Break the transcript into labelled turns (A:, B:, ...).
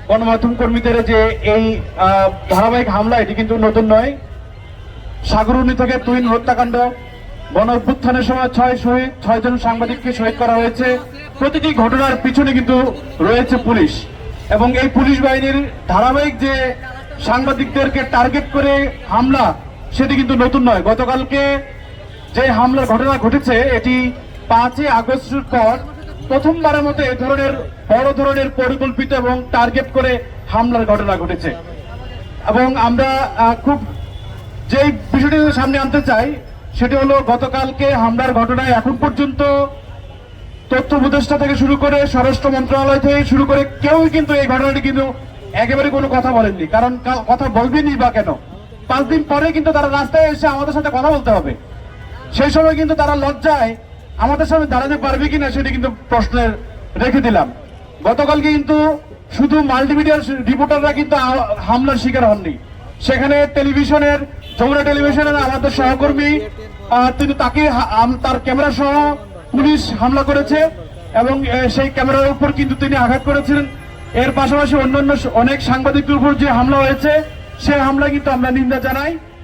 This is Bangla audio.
A: গণমাধ্যম কর্মীদের যে এই ধারাবাহিক হামলা, এটি কিন্তু নতুন নয়। সাগরুনি থেকে তুহিন হত্যাকাণ্ড, গণ অভ্যুত্থানের সময় 6 জন সাংবাদিককে শহীদ করা হয়েছে। প্রতিটি ঘটনার পিছনে কিন্তু রয়েছে পুলিশ, এবং এই পুলিশ বাহিনীর ধারাবাহিক যে সাংবাদিকদেরকে টার্গেট করে হামলা, সেটি কিন্তু নতুন নয়। গতকালকে যে হামলার ঘটনা ঘটেছে, এটি 5 আগস্টের পর প্রথমবারের মতো এই ধরনের বড় ধরনের পরিকল্পিত এবং টার্গেট করে হামলার ঘটনা ঘটেছে। এবং আমরা খুব যে বিষয়টি সামনে আনতে চাই, সেটি হলো গতকালকে হামলার ঘটনায় এখন পর্যন্ত তথ্য উপদেষ্টা থেকে শুরু করে স্বরাষ্ট্র মন্ত্রণালয় থেকে শুরু করে কেউই কিন্তু এই ঘটনাটি কিন্তু একেবারে কোনো কথা বলেননি। কারণ কথা বলবেনই বা কেন? 5 দিন পরে কিন্তু তারা রাস্তায় এসে আমাদের সাথে কথা বলতে হবে। সেই সময় কিন্তু তারা লজ্জায় আমাদের সামনে দাঁড়াতে পারবে কিনা সেটি কিন্তু প্রশ্নের রেখে দিলাম। গতকালকে কিন্তু শুধু মাল্টিমিডিয়ার রিপোর্টাররা কিন্তু হামলার শিকার হননি। সেখানে টেলিভিশনের, যমুনা টেলিভিশনের আমাদের সহকর্মী, তিনি তাকে তার ক্যামেরা সহ পুলিশ হামলা করেছে, এবং সেই ক্যামেরার উপর কিন্তু তিনি আঘাত করেছিলেন। এর পাশাপাশি অন্যান্য অনেক সাংবাদিকদের উপর যে হামলা হয়েছে, সেই হামলা কিন্তু আমরা নিন্দা জানাই।